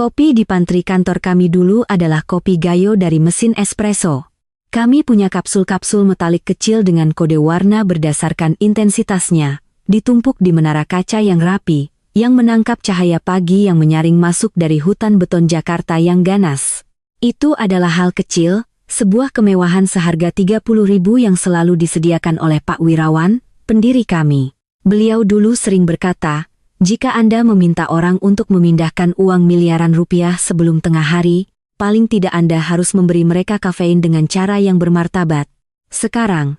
Kopi di pantry kantor kami dulu adalah kopi Gayo dari mesin espresso. Kami punya kapsul-kapsul metalik kecil dengan kode warna berdasarkan intensitasnya, ditumpuk di menara kaca yang rapi, yang menangkap cahaya pagi yang menyaring masuk dari hutan beton Jakarta yang ganas. Itu adalah hal kecil, sebuah kemewahan seharga 30.000 yang selalu disediakan oleh Pak Wirawan, pendiri kami. Beliau dulu sering berkata, jika Anda meminta orang untuk memindahkan uang miliaran rupiah sebelum tengah hari, paling tidak Anda harus memberi mereka kafein dengan cara yang bermartabat. Sekarang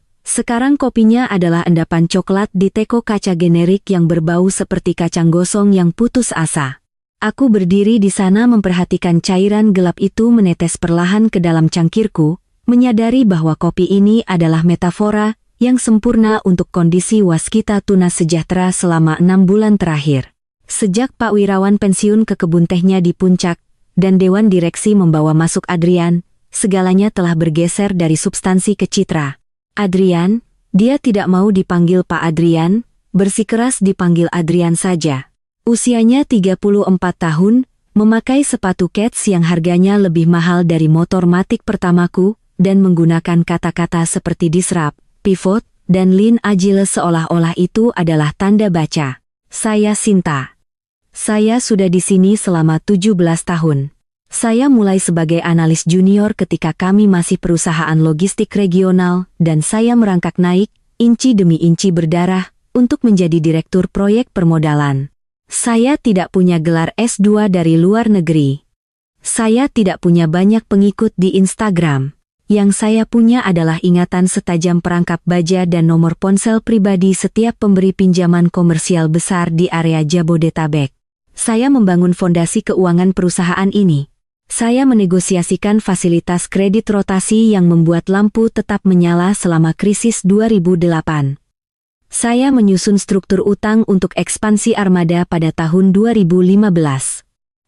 kopinya adalah endapan coklat di teko kaca generik yang berbau seperti kacang gosong yang putus asa. Aku berdiri di sana memperhatikan cairan gelap itu menetes perlahan ke dalam cangkirku, menyadari bahwa kopi ini adalah metafora yang sempurna untuk kondisi waskita tunas sejahtera selama 6 bulan terakhir. Sejak Pak Wirawan pensiun ke kebun tehnya di puncak, dan Dewan Direksi membawa masuk Adrian, segalanya telah bergeser dari substansi ke citra. Adrian, dia tidak mau dipanggil Pak Adrian, bersikeras dipanggil Adrian saja. Usianya 34 tahun, memakai sepatu Keds yang harganya lebih mahal dari motor matic pertamaku, dan menggunakan kata-kata seperti disrupt, pivot, dan lean agile seolah-olah itu adalah tanda baca. Saya Sinta. Saya sudah di sini selama 17 tahun. Saya mulai sebagai analis junior ketika kami masih perusahaan logistik regional, dan saya merangkak naik, inci demi inci berdarah, untuk menjadi direktur proyek permodalan. Saya tidak punya gelar S2 dari luar negeri. Saya tidak punya banyak pengikut di Instagram. Yang saya punya adalah ingatan setajam perangkap baja dan nomor ponsel pribadi setiap pemberi pinjaman komersial besar di area Jabodetabek. Saya membangun fondasi keuangan perusahaan ini. Saya menegosiasikan fasilitas kredit rotasi yang membuat lampu tetap menyala selama krisis 2008. Saya menyusun struktur utang untuk ekspansi armada pada tahun 2015.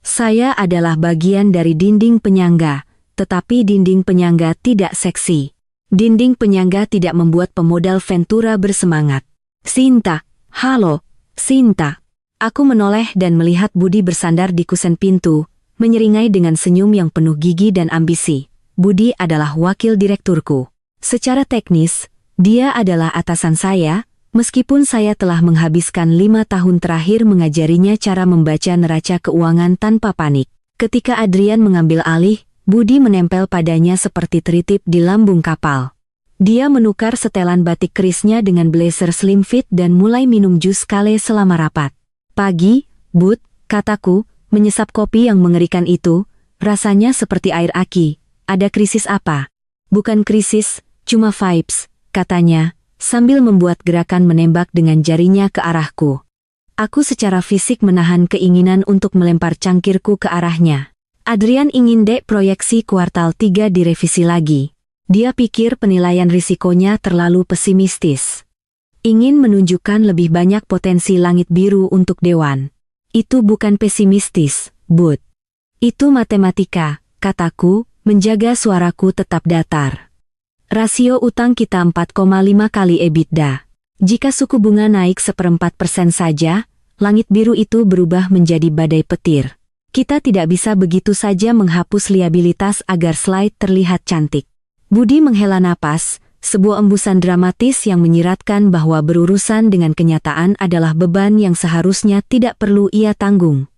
Saya adalah bagian dari dinding penyangga, tetapi dinding penyangga tidak seksi. Dinding penyangga tidak membuat pemodal Ventura bersemangat. Sinta, halo, Sinta. Aku menoleh dan melihat Budi bersandar di kusen pintu, menyeringai dengan senyum yang penuh gigi dan ambisi. Budi adalah wakil direkturku. Secara teknis, dia adalah atasan saya, meskipun saya telah menghabiskan 5 tahun terakhir mengajarinya cara membaca neraca keuangan tanpa panik. Ketika Adrian mengambil alih, Budi menempel padanya seperti teritip di lambung kapal. Dia menukar setelan batik kerisnya dengan blazer slim fit dan mulai minum jus kale selama rapat. Pagi, Bud, kataku, menyesap kopi yang mengerikan itu, rasanya seperti air aki. Ada krisis apa? Bukan krisis, cuma vibes, katanya, sambil membuat gerakan menembak dengan jarinya ke arahku. Aku secara fisik menahan keinginan untuk melempar cangkirku ke arahnya. Adrian ingin proyeksi kuartal 3 direvisi lagi. Dia pikir penilaian risikonya terlalu pesimistis. Ingin menunjukkan lebih banyak potensi langit biru untuk Dewan. Itu bukan pesimistis, Bud. Itu matematika, kataku, menjaga suaraku tetap datar. Rasio utang kita 4,5 kali EBITDA. Jika suku bunga naik 1/4% saja, langit biru itu berubah menjadi badai petir. Kita tidak bisa begitu saja menghapus liabilitas agar slide terlihat cantik. Budi menghela napas, sebuah embusan dramatis yang menyiratkan bahwa berurusan dengan kenyataan adalah beban yang seharusnya tidak perlu ia tanggung.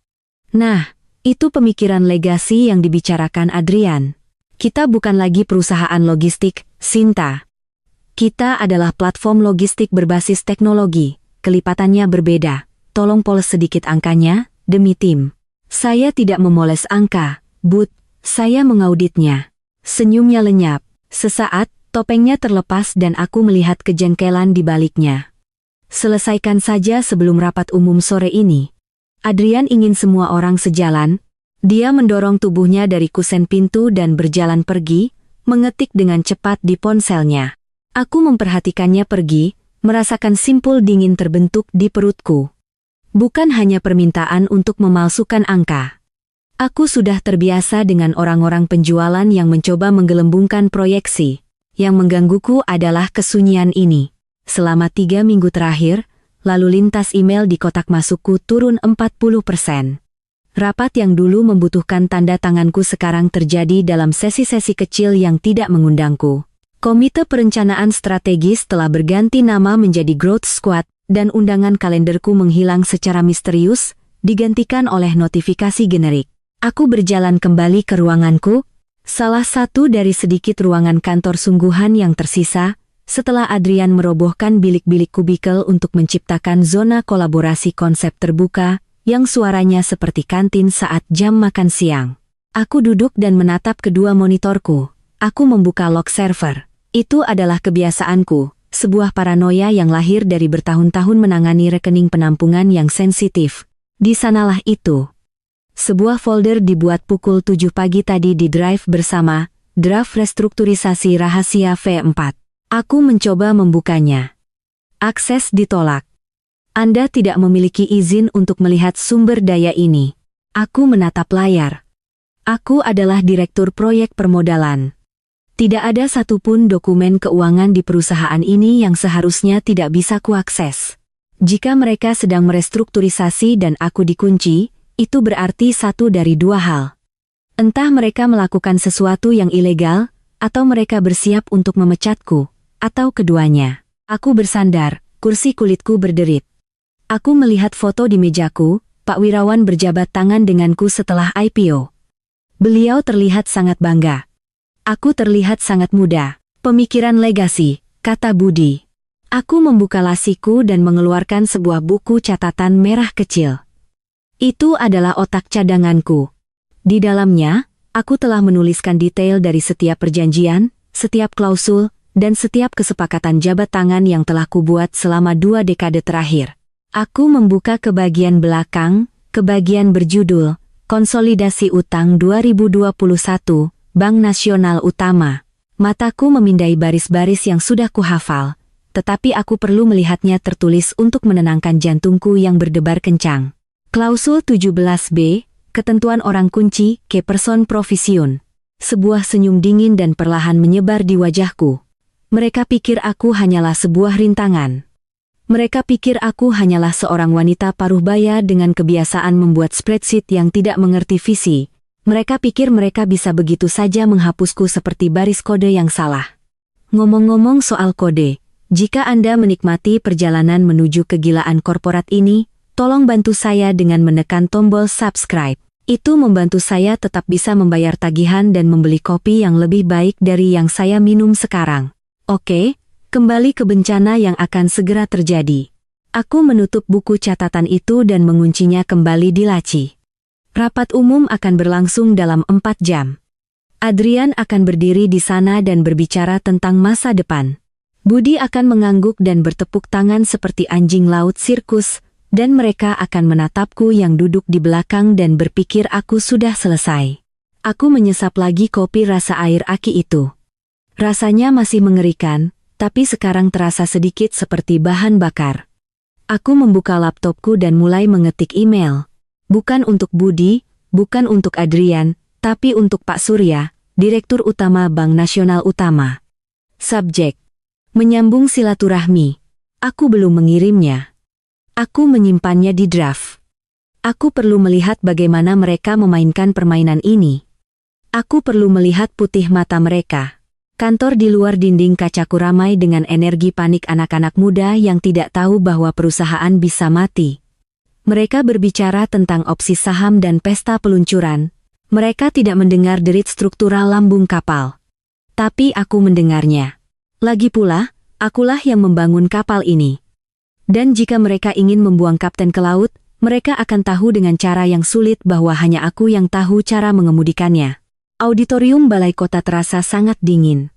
Nah, itu pemikiran legasi yang dibicarakan Adrian. Kita bukan lagi perusahaan logistik, Sinta. Kita adalah platform logistik berbasis teknologi, kelipatannya berbeda. Tolong poles sedikit angkanya, demi tim. Saya tidak memoles angka, Bud, saya mengauditnya. Senyumnya lenyap. Sesaat, topengnya terlepas dan aku melihat kejengkelan di baliknya. Selesaikan saja sebelum rapat umum sore ini. Adrian ingin semua orang sejalan. Dia mendorong tubuhnya dari kusen pintu dan berjalan pergi, mengetik dengan cepat di ponselnya. Aku memperhatikannya pergi, merasakan simpul dingin terbentuk di perutku. Bukan hanya permintaan untuk memalsukan angka. Aku sudah terbiasa dengan orang-orang penjualan yang mencoba menggelembungkan proyeksi. Yang menggangguku adalah kesunyian ini. Selama 3 minggu terakhir, lalu lintas email di kotak masukku turun 40%. Rapat yang dulu membutuhkan tanda tanganku sekarang terjadi dalam sesi-sesi kecil yang tidak mengundangku. Komite Perencanaan Strategis telah berganti nama menjadi Growth Squad, dan undangan kalenderku menghilang secara misterius, digantikan oleh notifikasi generik. Aku berjalan kembali ke ruanganku, salah satu dari sedikit ruangan kantor sungguhan yang tersisa, setelah Adrian merobohkan bilik-bilik kubikel untuk menciptakan zona kolaborasi konsep terbuka, yang suaranya seperti kantin saat jam makan siang. Aku duduk dan menatap kedua monitorku. Aku membuka log server. Itu adalah kebiasaanku, sebuah paranoia yang lahir dari bertahun-tahun menangani rekening penampungan yang sensitif. Di sanalah itu. Sebuah folder dibuat pukul 7 pagi tadi di drive bersama, draft restrukturisasi rahasia V4. Aku mencoba membukanya. Akses ditolak. Anda tidak memiliki izin untuk melihat sumber daya ini. Aku menatap layar. Aku adalah direktur proyek permodalan. Tidak ada satupun dokumen keuangan di perusahaan ini yang seharusnya tidak bisa kuakses. Jika mereka sedang merestrukturisasi dan aku dikunci, itu berarti satu dari dua hal. Entah mereka melakukan sesuatu yang ilegal, atau mereka bersiap untuk memecatku, atau keduanya. Aku bersandar, kursi kulitku berderit. Aku melihat foto di mejaku, Pak Wirawan berjabat tangan denganku setelah IPO. Beliau terlihat sangat bangga. Aku terlihat sangat muda. Pemikiran legasi, kata Budi. Aku membuka lasiku dan mengeluarkan sebuah buku catatan merah kecil. Itu adalah otak cadanganku. Di dalamnya, aku telah menuliskan detail dari setiap perjanjian, setiap klausul, dan setiap kesepakatan jabat tangan yang telah kubuat selama 2 dekade terakhir. Aku membuka ke bagian belakang, ke bagian berjudul, Konsolidasi Utang 2021, Bank Nasional Utama. Mataku memindai baris-baris yang sudah kuhafal, tetapi aku perlu melihatnya tertulis untuk menenangkan jantungku yang berdebar kencang. Klausul 17B, ketentuan orang kunci, key person provision. Sebuah senyum dingin dan perlahan menyebar di wajahku. Mereka pikir aku hanyalah sebuah rintangan. Mereka pikir aku hanyalah seorang wanita paruh baya dengan kebiasaan membuat spreadsheet yang tidak mengerti visi. Mereka pikir mereka bisa begitu saja menghapusku seperti baris kode yang salah. Ngomong-ngomong soal kode, jika Anda menikmati perjalanan menuju kegilaan korporat ini, tolong bantu saya dengan menekan tombol subscribe. Itu membantu saya tetap bisa membayar tagihan dan membeli kopi yang lebih baik dari yang saya minum sekarang. Oke. Kembali ke bencana yang akan segera terjadi. Aku menutup buku catatan itu dan menguncinya kembali di laci. Rapat umum akan berlangsung dalam 4 jam. Adrian akan berdiri di sana dan berbicara tentang masa depan. Budi akan mengangguk dan bertepuk tangan seperti anjing laut sirkus, dan mereka akan menatapku yang duduk di belakang dan berpikir aku sudah selesai. Aku menyesap lagi kopi rasa air aki itu. Rasanya masih mengerikan, tapi sekarang terasa sedikit seperti bahan bakar. Aku membuka laptopku dan mulai mengetik email. Bukan untuk Budi, bukan untuk Adrian, tapi untuk Pak Surya, Direktur Utama Bank Nasional Utama. Subjek: menyambung silaturahmi. Aku belum mengirimnya. Aku menyimpannya di draft. Aku perlu melihat bagaimana mereka memainkan permainan ini. Aku perlu melihat putih mata mereka. Kantor di luar dinding kacaku ramai dengan energi panik anak-anak muda yang tidak tahu bahwa perusahaan bisa mati. Mereka berbicara tentang opsi saham dan pesta peluncuran. Mereka tidak mendengar derit struktural lambung kapal. Tapi aku mendengarnya. Lagi pula, akulah yang membangun kapal ini. Dan jika mereka ingin membuang kapten ke laut, mereka akan tahu dengan cara yang sulit bahwa hanya aku yang tahu cara mengemudikannya. Auditorium balai kota terasa sangat dingin.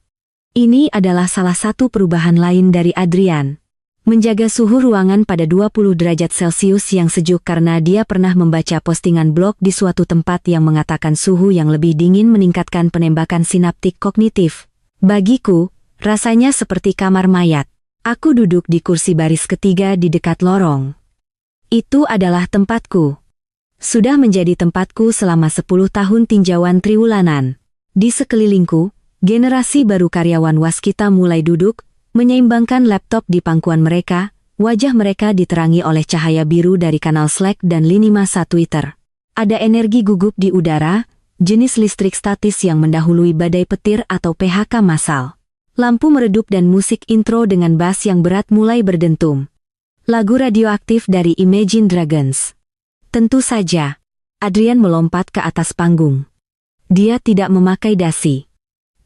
Ini adalah salah satu perubahan lain dari Adrian. Menjaga suhu ruangan pada 20 derajat Celcius yang sejuk karena dia pernah membaca postingan blog di suatu tempat yang mengatakan suhu yang lebih dingin meningkatkan penembakan sinaptik kognitif. Bagiku, rasanya seperti kamar mayat. Aku duduk di kursi baris ketiga di dekat lorong. Itu adalah tempatku. Sudah menjadi tempatku selama 10 tahun tinjauan triwulanan. Di sekelilingku, generasi baru karyawan waskita mulai duduk, menyeimbangkan laptop di pangkuan mereka, wajah mereka diterangi oleh cahaya biru dari kanal Slack dan lini massa Twitter. Ada energi gugup di udara, jenis listrik statis yang mendahului badai petir atau PHK massal. Lampu meredup dan musik intro dengan bass yang berat mulai berdentum. Lagu radioaktif dari Imagine Dragons. Tentu saja, Adrian melompat ke atas panggung. Dia tidak memakai dasi.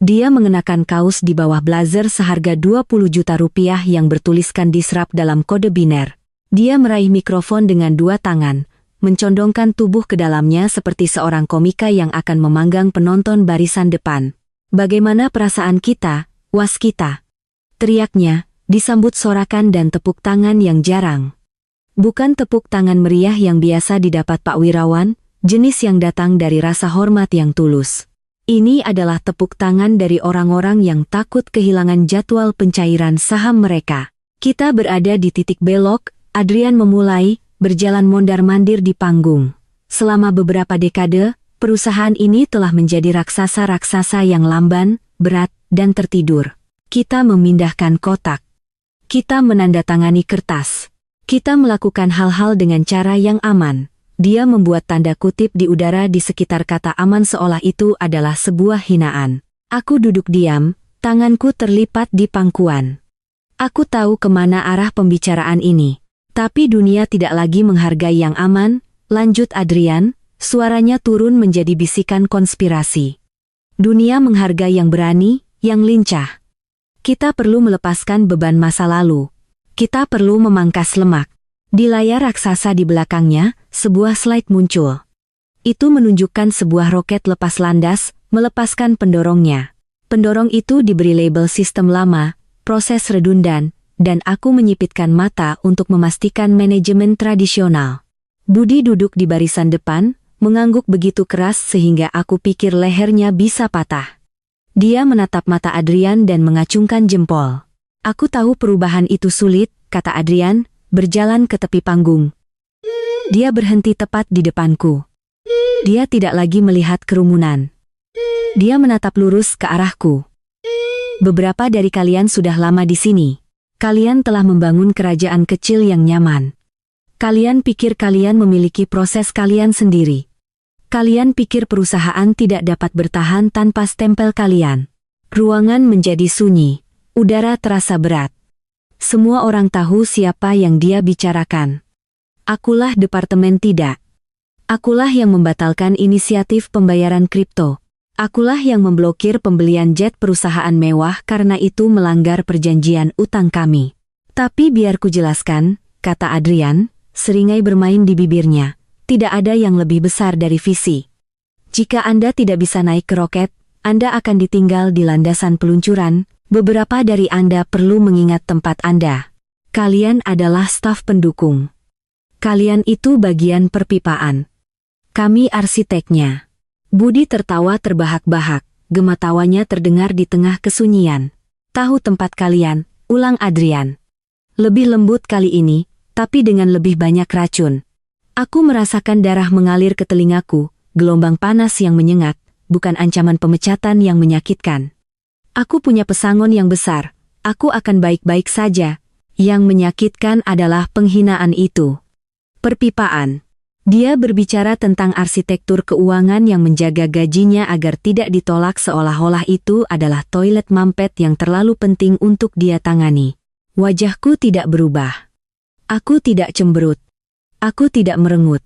Dia mengenakan kaos di bawah blazer seharga 20 juta rupiah yang bertuliskan Disrupt dalam kode biner. Dia meraih mikrofon dengan dua tangan, mencondongkan tubuh ke dalamnya seperti seorang komika yang akan memanggang penonton barisan depan. Bagaimana perasaan kita, waskita? Teriaknya, disambut sorakan dan tepuk tangan yang jarang. Bukan tepuk tangan meriah yang biasa didapat Pak Wirawan, jenis yang datang dari rasa hormat yang tulus. Ini adalah tepuk tangan dari orang-orang yang takut kehilangan jadwal pencairan saham mereka. Kita berada di titik belok, Adrian memulai, berjalan mondar-mandir di panggung. Selama beberapa dekade, perusahaan ini telah menjadi raksasa-raksasa yang lamban, berat, dan tertidur. Kita memindahkan kotak. Kita menandatangani kertas. Kita melakukan hal-hal dengan cara yang aman. Dia membuat tanda kutip di udara di sekitar kata aman seolah itu adalah sebuah hinaan. Aku duduk diam, tanganku terlipat di pangkuan. Aku tahu kemana arah pembicaraan ini. Tapi dunia tidak lagi menghargai yang aman, lanjut Adrian, suaranya turun menjadi bisikan konspirasi. Dunia menghargai yang berani, yang lincah. Kita perlu melepaskan beban masa lalu. Kita perlu memangkas lemak. Di layar raksasa di belakangnya, sebuah slide muncul. Itu menunjukkan sebuah roket lepas landas, melepaskan pendorongnya. Pendorong itu diberi label sistem lama, proses redundan, dan aku menyipitkan mata untuk memastikan manajemen tradisional. Budi duduk di barisan depan, mengangguk begitu keras sehingga aku pikir lehernya bisa patah. Dia menatap mata Adrian dan mengacungkan jempol. Aku tahu perubahan itu sulit, kata Adrian, berjalan ke tepi panggung. Dia berhenti tepat di depanku. Dia tidak lagi melihat kerumunan. Dia menatap lurus ke arahku. Beberapa dari kalian sudah lama di sini. Kalian telah membangun kerajaan kecil yang nyaman. Kalian pikir kalian memiliki proses kalian sendiri. Kalian pikir perusahaan tidak dapat bertahan tanpa stempel kalian. Ruangan menjadi sunyi. Udara terasa berat. Semua orang tahu siapa yang dia bicarakan. Akulah departemen tidak. Akulah yang membatalkan inisiatif pembayaran kripto. Akulah yang memblokir pembelian jet perusahaan mewah karena itu melanggar perjanjian utang kami. Tapi biar ku jelaskan, kata Adrian, seringai bermain di bibirnya, tidak ada yang lebih besar dari visi. Jika Anda tidak bisa naik ke roket, Anda akan ditinggal di landasan peluncuran, beberapa dari Anda perlu mengingat tempat Anda. Kalian adalah staf pendukung. Kalian itu bagian perpipaan. Kami arsiteknya. Budi tertawa terbahak-bahak, gema tawanya terdengar di tengah kesunyian. Tahu tempat kalian, ulang Adrian. Lebih lembut kali ini, tapi dengan lebih banyak racun. Aku merasakan darah mengalir ke telingaku, gelombang panas yang menyengat, bukan ancaman pemecatan yang menyakitkan. Aku punya pesangon yang besar, aku akan baik-baik saja. Yang menyakitkan adalah penghinaan itu. Perpipaan. Dia berbicara tentang arsitektur keuangan yang menjaga gajinya agar tidak ditolak seolah-olah itu adalah toilet mampet yang terlalu penting untuk dia tangani. Wajahku tidak berubah. Aku tidak cemberut. Aku tidak merengut.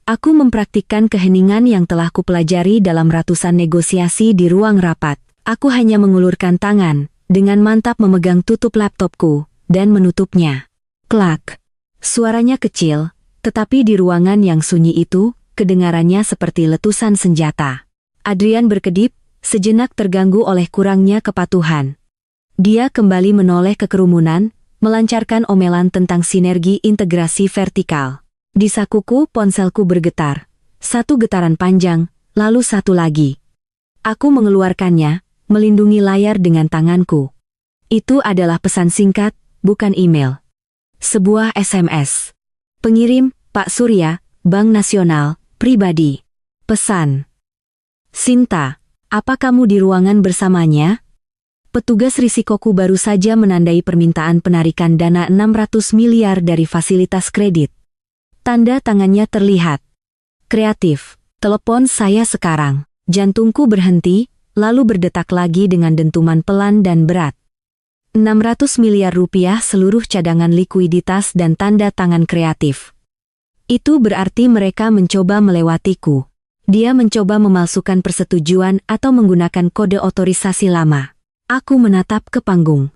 Aku mempraktikkan keheningan yang telah kupelajari dalam ratusan negosiasi di ruang rapat. Aku hanya mengulurkan tangan, dengan mantap memegang tutup laptopku, dan menutupnya. Klak. Suaranya kecil, tetapi di ruangan yang sunyi itu, kedengarannya seperti letusan senjata. Adrian berkedip, sejenak terganggu oleh kurangnya kepatuhan. Dia kembali menoleh ke kerumunan, melancarkan omelan tentang sinergi integrasi vertikal. Di sakuku ponselku bergetar. Satu getaran panjang, lalu satu lagi. Aku mengeluarkannya, melindungi layar dengan tanganku. Itu adalah pesan singkat, bukan email. Sebuah SMS. Pengirim, Pak Surya, Bank Nasional, pribadi. Pesan. Sinta, apa kamu di ruangan bersamanya? Petugas risikoku baru saja menandai permintaan penarikan dana 600 miliar dari fasilitas kredit. Tanda tangannya terlihat. Kreatif. Telepon saya sekarang. Jantungku berhenti, lalu berdetak lagi dengan dentuman pelan dan berat. 600 miliar rupiah seluruh cadangan likuiditas dan tanda tangan Kreatif. Itu berarti mereka mencoba melewatiku. Dia mencoba memalsukan persetujuan atau menggunakan kode otorisasi lama. Aku menatap ke panggung.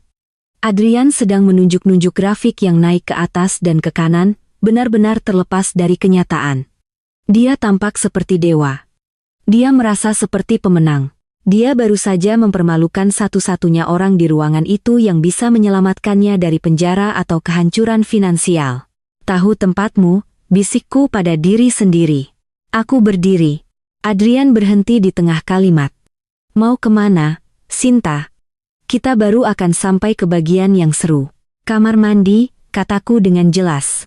Adrian sedang menunjuk-nunjuk grafik yang naik ke atas dan ke kanan, benar-benar terlepas dari kenyataan. Dia tampak seperti dewa. Dia merasa seperti pemenang. Dia baru saja mempermalukan satu-satunya orang di ruangan itu yang bisa menyelamatkannya dari penjara atau kehancuran finansial. Tahu tempatmu, bisikku pada diri sendiri. Aku berdiri. Adrian berhenti di tengah kalimat. Mau kemana, Sinta? Kita baru akan sampai ke bagian yang seru. Kamar mandi, kataku dengan jelas.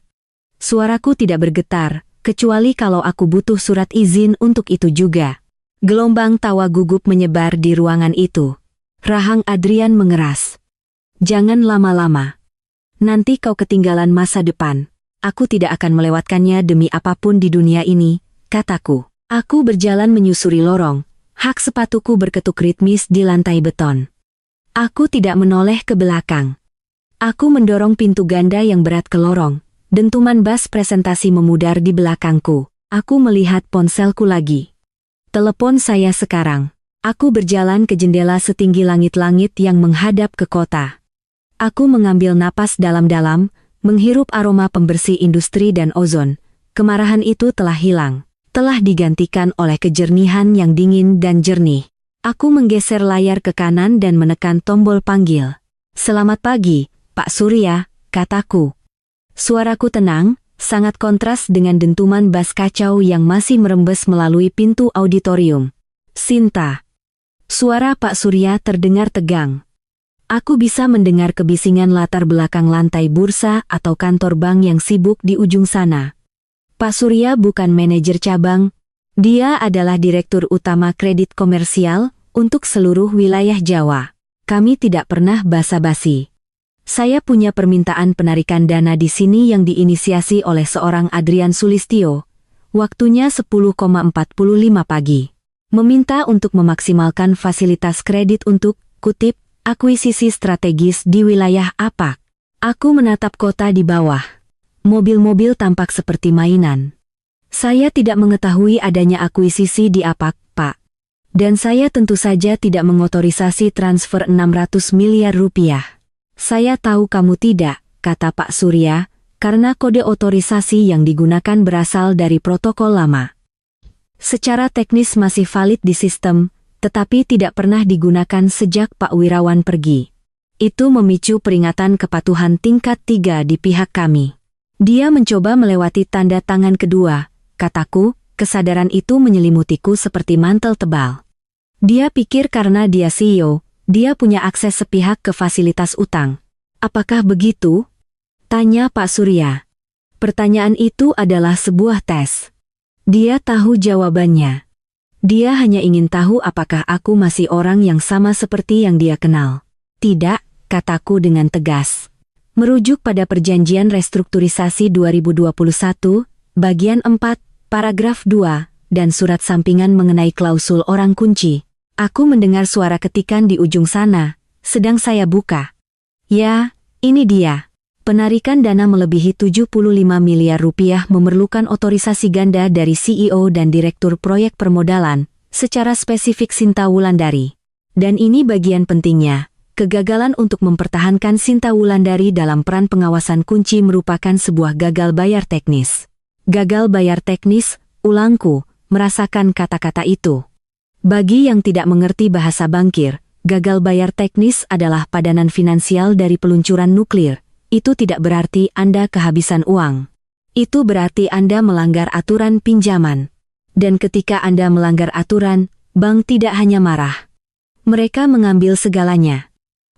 Suaraku tidak bergetar, kecuali kalau aku butuh surat izin untuk itu juga. Gelombang tawa gugup menyebar di ruangan itu. Rahang Adrian mengeras. Jangan lama-lama. Nanti kau ketinggalan masa depan. Aku tidak akan melewatkannya demi apapun di dunia ini, kataku. Aku berjalan menyusuri lorong. Hak sepatuku berketuk ritmis di lantai beton. Aku tidak menoleh ke belakang. Aku mendorong pintu ganda yang berat ke lorong. Dentuman bas presentasi memudar di belakangku. Aku melihat ponselku lagi. Telepon saya sekarang. Aku berjalan ke jendela setinggi langit-langit yang menghadap ke kota. Aku mengambil napas dalam-dalam, menghirup aroma pembersih industri dan ozon. Kemarahan itu telah hilang. Telah digantikan oleh kejernihan yang dingin dan jernih. Aku menggeser layar ke kanan dan menekan tombol panggil. Selamat pagi, Pak Surya, kataku. Suaraku tenang, sangat kontras dengan dentuman bas kacau yang masih merembes melalui pintu auditorium. Sinta. Suara Pak Surya terdengar tegang. Aku bisa mendengar kebisingan latar belakang lantai bursa atau kantor bank yang sibuk di ujung sana. Pak Surya bukan manajer cabang. Dia adalah Direktur Utama Kredit Komersial untuk seluruh wilayah Jawa. Kami tidak pernah basa-basi. Saya punya permintaan penarikan dana di sini yang diinisiasi oleh seorang Adrian Sulistyo. Waktunya 10.45 pagi. Meminta untuk memaksimalkan fasilitas kredit untuk, kutip, akuisisi strategis di wilayah APAK. Aku menatap kota di bawah. Mobil-mobil tampak seperti mainan. Saya tidak mengetahui adanya akuisisi di APAK, Pak. Dan saya tentu saja tidak mengotorisasi transfer 600 miliar rupiah. Saya tahu kamu tidak, kata Pak Surya, karena kode otorisasi yang digunakan berasal dari protokol lama. Secara teknis masih valid di sistem, tetapi tidak pernah digunakan sejak Pak Wirawan pergi. Itu memicu peringatan kepatuhan tingkat 3 di pihak kami. Dia mencoba melewati tanda tangan kedua, kataku, kesadaran itu menyelimutiku seperti mantel tebal. Dia pikir karena dia CEO, dia punya akses sepihak ke fasilitas utang. Apakah begitu? Tanya Pak Surya. Pertanyaan itu adalah sebuah tes. Dia tahu jawabannya. Dia hanya ingin tahu apakah aku masih orang yang sama seperti yang dia kenal. Tidak, kataku dengan tegas. Merujuk pada Perjanjian Restrukturisasi 2021, bagian 4, paragraf 2, dan surat sampingan mengenai klausul orang kunci. Aku mendengar suara ketikan di ujung sana, sedang saya buka. Ya, ini dia. Penarikan dana melebihi 75 miliar rupiah memerlukan otorisasi ganda dari CEO dan Direktur Proyek Permodalan, secara spesifik Sinta Wulandari. Dan ini bagian pentingnya. Kegagalan untuk mempertahankan Sinta Wulandari dalam peran pengawasan kunci merupakan sebuah gagal bayar teknis. Gagal bayar teknis, ulangku, merasakan kata-kata itu. Bagi yang tidak mengerti bahasa bankir, gagal bayar teknis adalah padanan finansial dari peluncuran nuklir. Itu tidak berarti Anda kehabisan uang. Itu berarti Anda melanggar aturan pinjaman. Dan ketika Anda melanggar aturan, bank tidak hanya marah. Mereka mengambil segalanya.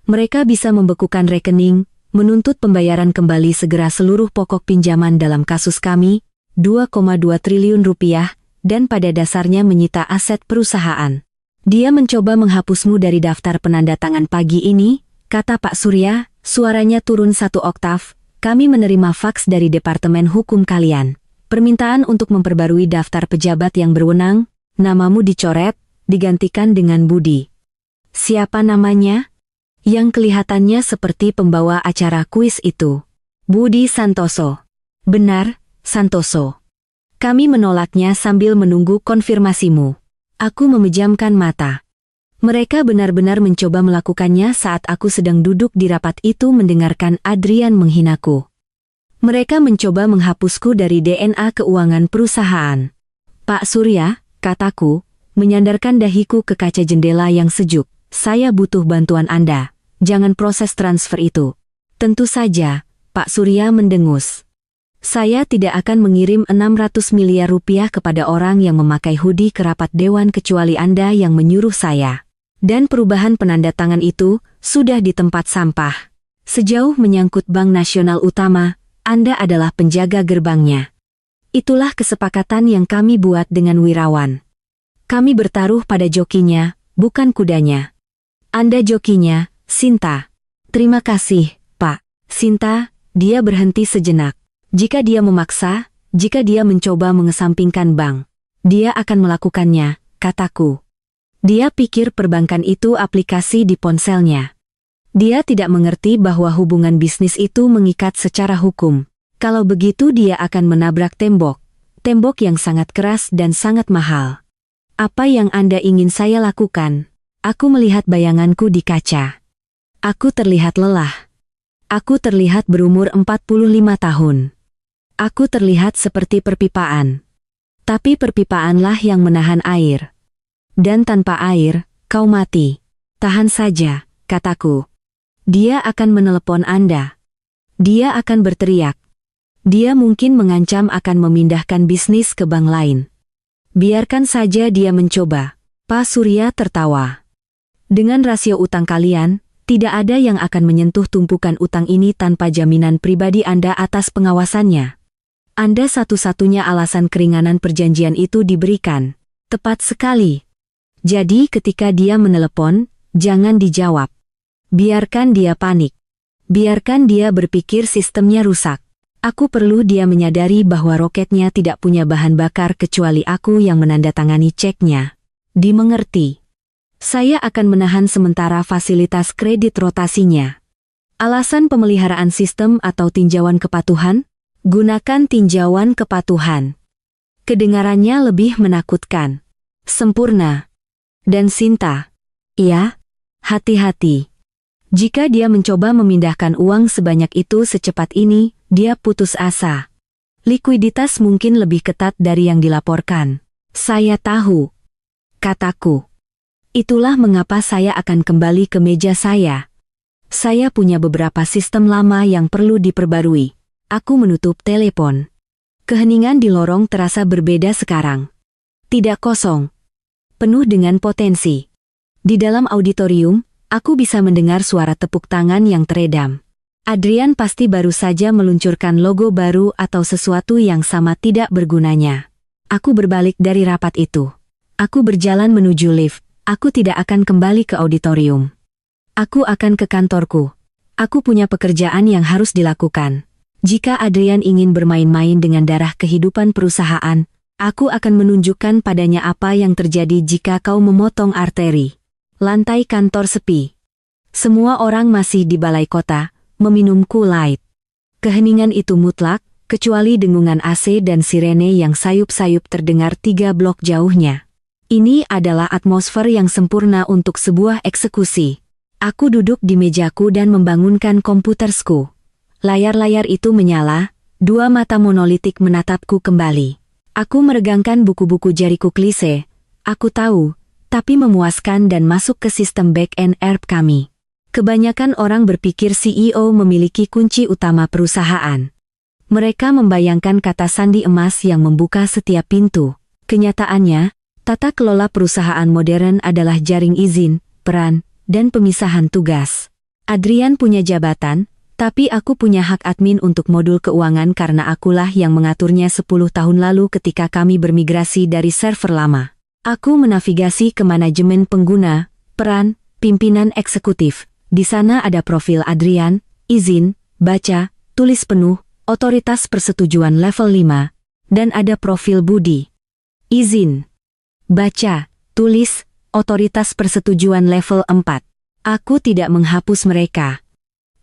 Mereka bisa membekukan rekening, menuntut pembayaran kembali segera seluruh pokok pinjaman dalam kasus kami, 2,2 triliun rupiah, dan pada dasarnya menyita aset perusahaan. Dia mencoba menghapusmu dari daftar penanda tangan pagi ini, kata Pak Surya, suaranya turun 1 oktav, kami menerima faks dari Departemen Hukum kalian. Permintaan untuk memperbarui daftar pejabat yang berwenang, namamu dicoret, digantikan dengan Budi. Siapa namanya? Yang kelihatannya seperti pembawa acara kuis itu. Budi Santoso. Benar, Santoso. Kami menolaknya sambil menunggu konfirmasimu. Aku memejamkan mata. Mereka benar-benar mencoba melakukannya saat aku sedang duduk di rapat itu mendengarkan Adrian menghinaku. Mereka mencoba menghapusku dari DNA keuangan perusahaan. Pak Surya, kataku, menyandarkan dahiku ke kaca jendela yang sejuk. Saya butuh bantuan Anda. Jangan proses transfer itu. Tentu saja, Pak Surya mendengus. Saya tidak akan mengirim 600 miliar rupiah kepada orang yang memakai hoodie ke rapat dewan kecuali Anda yang menyuruh saya. Dan perubahan penandatangan itu sudah di tempat sampah. Sejauh menyangkut Bank Nasional Utama, Anda adalah penjaga gerbangnya. Itulah kesepakatan yang kami buat dengan Wirawan. Kami bertaruh pada jokinya, bukan kudanya. Anda jokinya, Sinta. Terima kasih, Pak. Sinta, dia berhenti sejenak. Jika dia memaksa, jika dia mencoba mengesampingkan bank, dia akan melakukannya, kataku. Dia pikir perbankan itu aplikasi di ponselnya. Dia tidak mengerti bahwa hubungan bisnis itu mengikat secara hukum. Kalau begitu dia akan menabrak tembok. Tembok yang sangat keras dan sangat mahal. Apa yang Anda ingin saya lakukan? Aku melihat bayanganku di kaca. Aku terlihat lelah. Aku terlihat berumur 45 tahun. Aku terlihat seperti perpipaan. Tapi perpipaanlah yang menahan air. Dan tanpa air, kau mati. Tahan saja, kataku. Dia akan menelepon Anda. Dia akan berteriak. Dia mungkin mengancam akan memindahkan bisnis ke bank lain. Biarkan saja dia mencoba. Pak Surya tertawa. Dengan rasio utang kalian, tidak ada yang akan menyentuh tumpukan utang ini tanpa jaminan pribadi Anda atas pengawasannya. Anda satu-satunya alasan keringanan perjanjian itu diberikan. Tepat sekali. Jadi ketika dia menelepon, jangan dijawab. Biarkan dia panik. Biarkan dia berpikir sistemnya rusak. Aku perlu dia menyadari bahwa roketnya tidak punya bahan bakar kecuali aku yang menandatangani ceknya. Dimengerti. Saya akan menahan sementara fasilitas kredit rotasinya. Alasan pemeliharaan sistem atau tinjauan kepatuhan? Gunakan tinjauan kepatuhan. Kedengarannya lebih menakutkan. Sempurna. Dan Sinta. Iya, hati-hati. Jika dia mencoba memindahkan uang sebanyak itu secepat ini, dia putus asa. Likuiditas mungkin lebih ketat dari yang dilaporkan. Saya tahu. Kataku. Itulah mengapa saya akan kembali ke meja saya. Saya punya beberapa sistem lama yang perlu diperbarui. Aku menutup telepon. Keheningan di lorong terasa berbeda sekarang. Tidak kosong. Penuh dengan potensi. Di dalam auditorium, aku bisa mendengar suara tepuk tangan yang teredam. Adrian pasti baru saja meluncurkan logo baru atau sesuatu yang sama tidak bergunanya. Aku berbalik dari rapat itu. Aku berjalan menuju lift. Aku tidak akan kembali ke auditorium. Aku akan ke kantorku. Aku punya pekerjaan yang harus dilakukan. Jika Adrian ingin bermain-main dengan darah kehidupan perusahaan, aku akan menunjukkan padanya apa yang terjadi jika kau memotong arteri. Lantai kantor sepi. Semua orang masih di balai kota, meminum Kool-Aid. Keheningan itu mutlak, kecuali dengungan AC dan sirene yang sayup-sayup terdengar 3 blok jauhnya. Ini adalah atmosfer yang sempurna untuk sebuah eksekusi. Aku duduk di mejaku dan membangunkan komputersku. Layar-layar itu menyala, 2 mata monolitik menatapku kembali. Aku meregangkan buku-buku jariku klise. Aku tahu, tapi memuaskan dan masuk ke sistem back-end ERP kami. Kebanyakan orang berpikir CEO memiliki kunci utama perusahaan. Mereka membayangkan kata sandi emas yang membuka setiap pintu. Kenyataannya, tata kelola perusahaan modern adalah jaring izin, peran, dan pemisahan tugas. Adrian punya jabatan, tapi aku punya hak admin untuk modul keuangan karena akulah yang mengaturnya 10 tahun lalu ketika kami bermigrasi dari server lama. Aku menavigasi ke manajemen pengguna, peran, pimpinan eksekutif. Di sana ada profil Adrian, izin, baca, tulis penuh, otoritas persetujuan level 5, dan ada profil Budi. Izin. Baca, tulis, otoritas persetujuan level 4. Aku tidak menghapus mereka.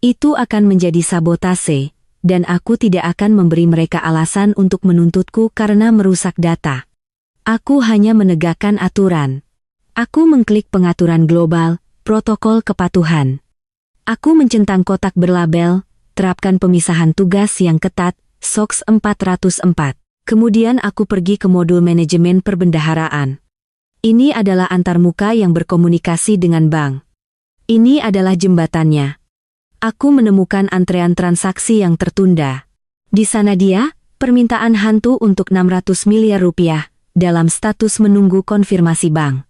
Itu akan menjadi sabotase, dan aku tidak akan memberi mereka alasan untuk menuntutku karena merusak data. Aku hanya menegakkan aturan. Aku mengklik pengaturan global, protokol kepatuhan. Aku mencentang kotak berlabel, terapkan pemisahan tugas yang ketat, SOX 404. Kemudian aku pergi ke modul manajemen perbendaharaan. Ini adalah antarmuka yang berkomunikasi dengan bank. Ini adalah jembatannya. Aku menemukan antrean transaksi yang tertunda. Di sana dia, permintaan hantu untuk 600 miliar rupiah, dalam status menunggu konfirmasi bank.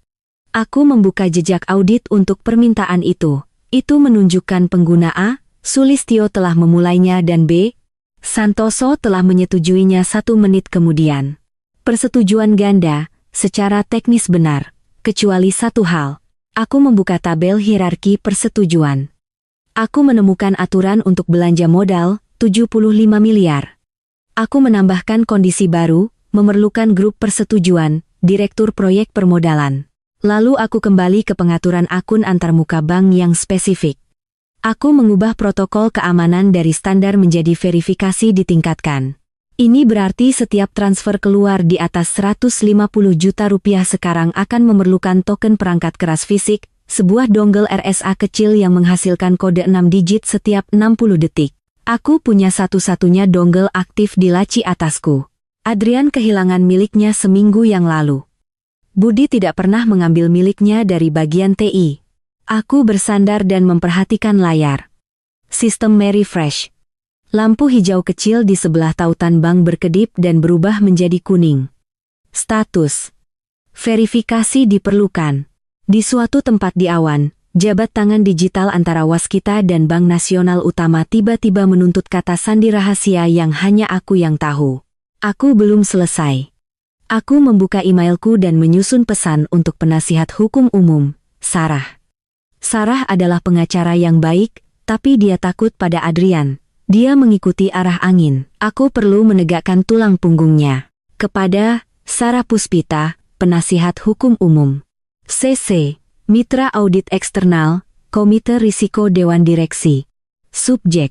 Aku membuka jejak audit untuk permintaan itu. Itu menunjukkan pengguna A, Sulistyo telah memulainya dan B, Santoso telah menyetujuinya 1 menit kemudian. Persetujuan ganda, secara teknis benar, kecuali satu hal. Aku membuka tabel hierarki persetujuan. Aku menemukan aturan untuk belanja modal, 75 miliar. Aku menambahkan kondisi baru, memerlukan grup persetujuan, direktur proyek permodalan. Lalu aku kembali ke pengaturan akun antarmuka bank yang spesifik. Aku mengubah protokol keamanan dari standar menjadi verifikasi ditingkatkan. Ini berarti setiap transfer keluar di atas 150 juta rupiah sekarang akan memerlukan token perangkat keras fisik, sebuah dongle RSA kecil yang menghasilkan kode 6 digit setiap 60 detik. Aku punya satu-satunya dongle aktif di laci atasku. Adrian kehilangan miliknya seminggu yang lalu. Budi tidak pernah mengambil miliknya dari bagian TI. Aku bersandar dan memperhatikan layar. Sistem Mary Fresh. Lampu hijau kecil di sebelah tautan bank berkedip dan berubah menjadi kuning. Status. Verifikasi diperlukan. Di suatu tempat di awan, jabat tangan digital antara Waskita dan Bank Nasional Utama tiba-tiba menuntut kata sandi rahasia yang hanya aku yang tahu. Aku belum selesai. Aku membuka emailku dan menyusun pesan untuk penasihat hukum umum, Sarah. Sarah adalah pengacara yang baik, tapi dia takut pada Adrian. Dia mengikuti arah angin. Aku perlu menegakkan tulang punggungnya. Kepada Sarah Puspita, penasihat hukum umum. CC, Mitra Audit Eksternal, Komite Risiko Dewan Direksi. Subjek.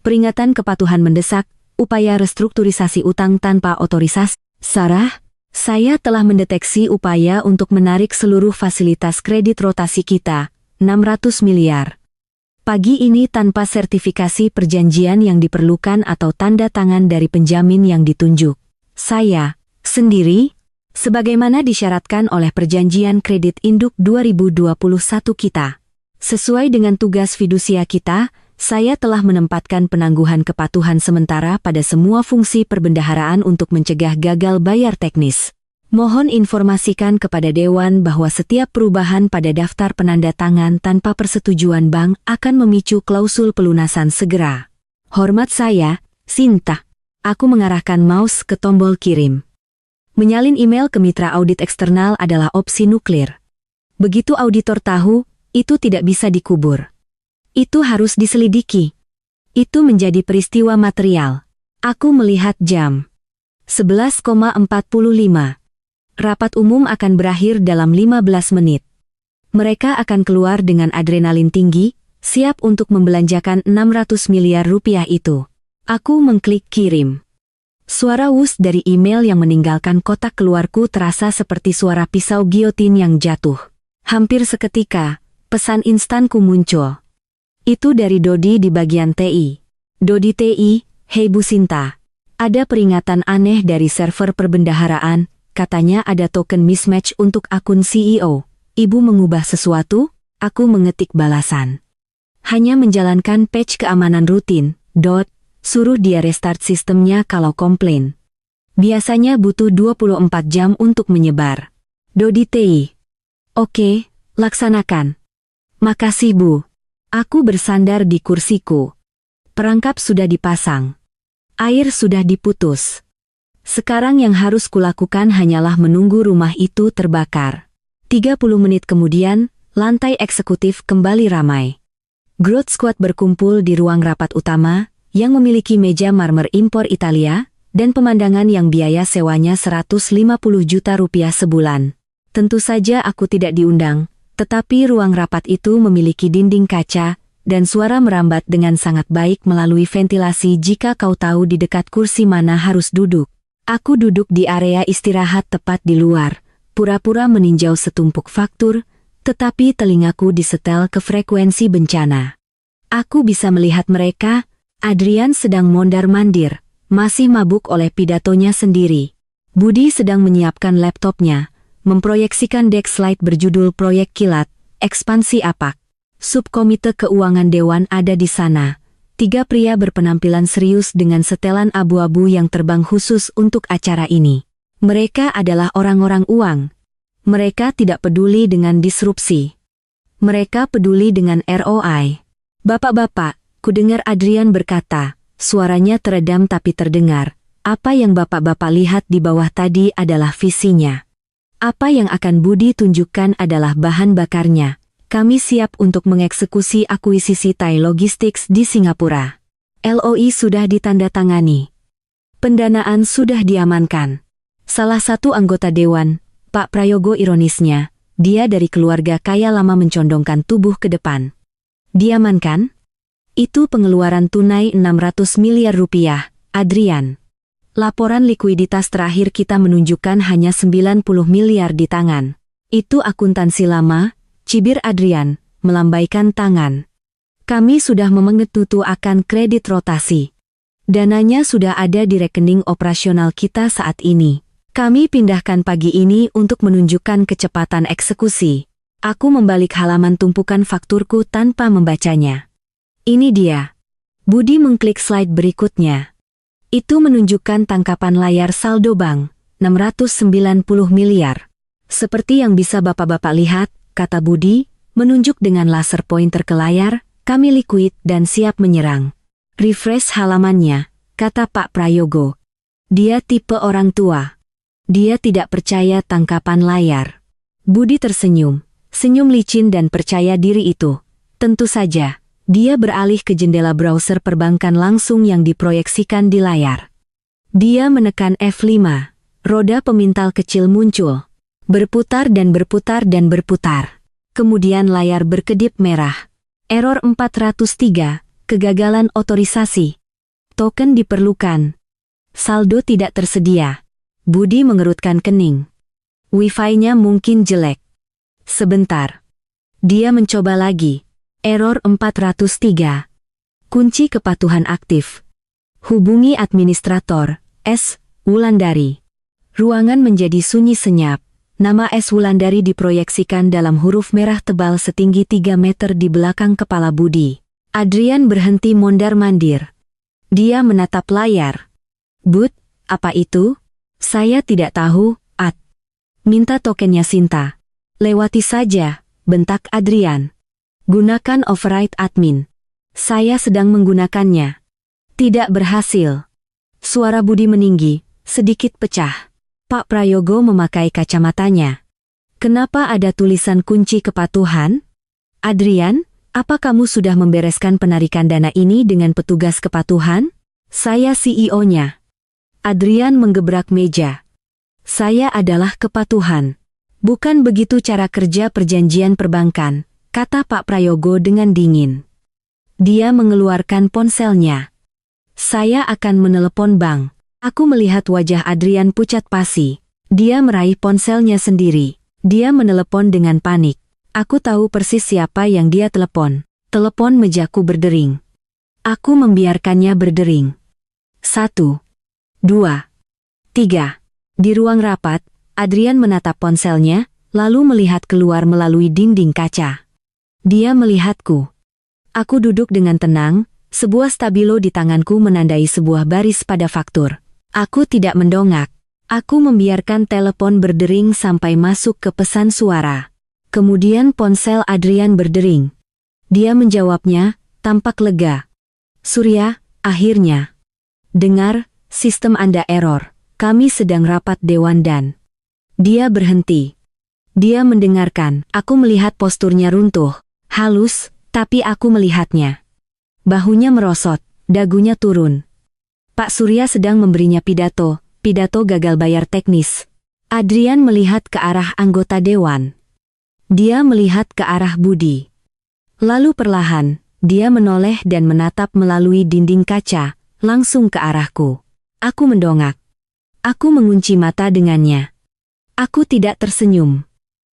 Peringatan kepatuhan mendesak, upaya restrukturisasi utang tanpa otorisasi. Sarah, saya telah mendeteksi upaya untuk menarik seluruh fasilitas kredit rotasi kita, 600 miliar. Pagi ini tanpa sertifikasi perjanjian yang diperlukan atau tanda tangan dari penjamin yang ditunjuk. Saya, sendiri, sebagaimana disyaratkan oleh Perjanjian Kredit Induk 2021 kita. Sesuai dengan tugas fidusia kita, saya telah menempatkan penangguhan kepatuhan sementara pada semua fungsi perbendaharaan untuk mencegah gagal bayar teknis. Mohon informasikan kepada Dewan bahwa setiap perubahan pada daftar penanda tangan tanpa persetujuan bank akan memicu klausul pelunasan segera. Hormat saya, Sinta. Aku mengarahkan mouse ke tombol kirim. Menyalin email ke mitra audit eksternal adalah opsi nuklir. Begitu auditor tahu, itu tidak bisa dikubur. Itu harus diselidiki. Itu menjadi peristiwa material. Aku melihat jam. 11,45. Rapat umum akan berakhir dalam 15 menit. Mereka akan keluar dengan adrenalin tinggi, siap untuk membelanjakan 600 miliar rupiah itu. Aku mengklik kirim. Suara wus dari email yang meninggalkan kotak keluarku terasa seperti suara pisau giotin yang jatuh. Hampir seketika, pesan instanku muncul. Itu dari Dodi di bagian TI. Dodi TI, hei Bu Sinta. Ada peringatan aneh dari server perbendaharaan, katanya ada token mismatch untuk akun CEO. Ibu mengubah sesuatu? Aku mengetik balasan. Hanya menjalankan patch keamanan rutin, suruh dia restart sistemnya kalau komplain. Biasanya butuh 24 jam untuk menyebar. Dodi TI. Oke, laksanakan. Makasih Bu. Aku bersandar di kursiku. Perangkap sudah dipasang. Air sudah diputus. Sekarang yang harus kulakukan hanyalah menunggu rumah itu terbakar. 30 menit kemudian, lantai eksekutif kembali ramai. Growth Squad berkumpul di ruang rapat utama, yang memiliki meja marmer impor Italia, dan pemandangan yang biaya sewanya 150 juta rupiah sebulan. Tentu saja aku tidak diundang, tetapi ruang rapat itu memiliki dinding kaca, dan suara merambat dengan sangat baik melalui ventilasi jika kau tahu di dekat kursi mana harus duduk. Aku duduk di area istirahat tepat di luar, pura-pura meninjau setumpuk faktur, tetapi telingaku disetel ke frekuensi bencana. Aku bisa melihat mereka. Adrian sedang mondar-mandir, masih mabuk oleh pidatonya sendiri. Budi sedang menyiapkan laptopnya, memproyeksikan deck slide berjudul Proyek Kilat, Ekspansi Apak. Subkomite Keuangan Dewan ada di sana. 3 pria berpenampilan serius dengan setelan abu-abu yang terbang khusus untuk acara ini. Mereka adalah orang-orang uang. Mereka tidak peduli dengan disrupsi. Mereka peduli dengan ROI. Bapak-bapak, kudengar Adrian berkata, suaranya teredam tapi terdengar. Apa yang bapak-bapak lihat di bawah tadi adalah visinya. Apa yang akan Budi tunjukkan adalah bahan bakarnya. Kami siap untuk mengeksekusi akuisisi Thai Logistics di Singapura. LOI sudah ditandatangani. Pendanaan sudah diamankan. Salah satu anggota dewan, Pak Prayogo ironisnya, dia dari keluarga kaya lama mencondongkan tubuh ke depan. Diamankan? Itu pengeluaran tunai 600 miliar rupiah, Adrian. Laporan likuiditas terakhir kita menunjukkan hanya 90 miliar di tangan. Itu akuntansi lama, cibir Adrian, melambaikan tangan. Kami sudah memengetutu akan kredit rotasi. Dananya sudah ada di rekening operasional kita saat ini. Kami pindahkan pagi ini untuk menunjukkan kecepatan eksekusi. Aku membalik halaman tumpukan fakturku tanpa membacanya. Ini dia. Budi mengklik slide berikutnya. Itu menunjukkan tangkapan layar saldo bank, 690 miliar. Seperti yang bisa bapak-bapak lihat, kata Budi, menunjuk dengan laser pointer ke layar, kami liquid dan siap menyerang. Refresh halamannya, kata Pak Prayogo. Dia tipe orang tua. Dia tidak percaya tangkapan layar. Budi tersenyum, senyum licin dan percaya diri itu. Tentu saja. Dia beralih ke jendela browser perbankan langsung yang diproyeksikan di layar. Dia menekan F5. Roda pemintal kecil muncul. Berputar dan berputar dan berputar. Kemudian layar berkedip merah. Error 403, kegagalan otorisasi. Token diperlukan. Saldo tidak tersedia. Budi mengerutkan kening. Wi-Fi-nya mungkin jelek. Sebentar. Dia mencoba lagi. Error 403. Kunci kepatuhan aktif. Hubungi administrator, S. Wulandari. Ruangan menjadi sunyi senyap. Nama S. Wulandari diproyeksikan dalam huruf merah tebal setinggi 3 meter di belakang kepala Budi. Adrian berhenti mondar-mandir. Dia menatap layar. Bud, apa itu? Saya tidak tahu, Ad. Minta tokennya Sinta. Lewati saja, bentak Adrian. Gunakan override admin. Saya sedang menggunakannya. Tidak berhasil. Suara Budi meninggi, sedikit pecah. Pak Prayogo memakai kacamatanya. Kenapa ada tulisan kunci kepatuhan? Adrian, apa kamu sudah membereskan penarikan dana ini dengan petugas kepatuhan? Saya CEO-nya. Adrian menggebrak meja. Saya adalah kepatuhan. Bukan begitu cara kerja perjanjian perbankan, kata Pak Prayogo dengan dingin. Dia mengeluarkan ponselnya. Saya akan menelepon bank. Aku melihat wajah Adrian pucat pasi. Dia meraih ponselnya sendiri. Dia menelepon dengan panik. Aku tahu persis siapa yang dia telepon. Telepon mejaku berdering. Aku membiarkannya berdering. 1, 2, 3. Di ruang rapat, Adrian menatap ponselnya, lalu melihat keluar melalui dinding kaca. Dia melihatku. Aku duduk dengan tenang, sebuah stabilo di tanganku menandai sebuah baris pada faktur. Aku tidak mendongak. Aku membiarkan telepon berdering sampai masuk ke pesan suara. Kemudian ponsel Adrian berdering. Dia menjawabnya, tampak lega. Surya, akhirnya. Dengar, sistem Anda error. Kami sedang rapat dewan dan... Dia berhenti. Dia mendengarkan. Aku melihat posturnya runtuh. Halus, tapi aku melihatnya. Bahunya merosot, dagunya turun. Pak Surya sedang memberinya pidato gagal bayar teknis. Adrian melihat ke arah anggota dewan. Dia melihat ke arah Budi. Lalu perlahan, dia menoleh dan menatap melalui dinding kaca, langsung ke arahku. Aku mendongak. Aku mengunci mata dengannya. Aku tidak tersenyum.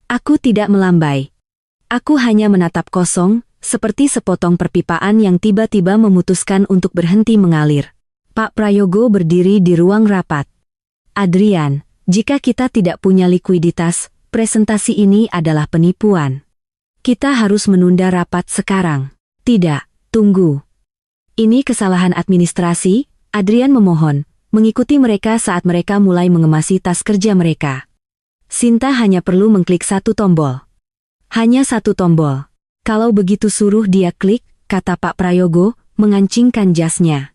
Aku tidak melambai. Aku hanya menatap kosong, seperti sepotong perpipaan yang tiba-tiba memutuskan untuk berhenti mengalir. Pak Prayogo berdiri di ruang rapat. Adrian, jika kita tidak punya likuiditas, presentasi ini adalah penipuan. Kita harus menunda rapat sekarang. Tidak, tunggu. Ini kesalahan administrasi, Adrian memohon, mengikuti mereka saat mereka mulai mengemasi tas kerja mereka. Sinta hanya perlu mengklik satu tombol. Hanya satu tombol. Kalau begitu suruh dia klik, kata Pak Prayogo, mengancingkan jasnya.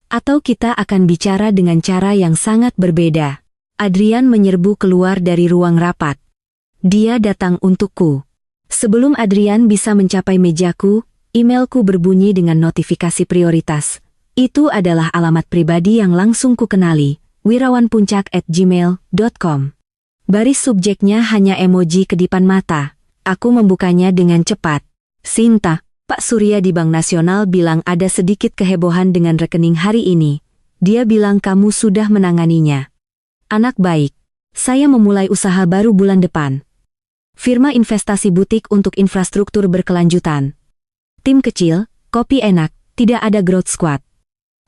Atau kita akan bicara dengan cara yang sangat berbeda. Adrian menyerbu keluar dari ruang rapat. Dia datang untukku. Sebelum Adrian bisa mencapai mejaku, emailku berbunyi dengan notifikasi prioritas. Itu adalah alamat pribadi yang langsung ku kenali, wirawanpuncak@gmail.com. Baris subjeknya hanya emoji kedipan mata. Aku membukanya dengan cepat. Sinta, Pak Surya di Bank Nasional bilang ada sedikit kehebohan dengan rekening hari ini. Dia bilang kamu sudah menanganinya. Anak baik. Saya memulai usaha baru bulan depan. Firma investasi butik untuk infrastruktur berkelanjutan. Tim kecil, kopi enak, tidak ada growth squad.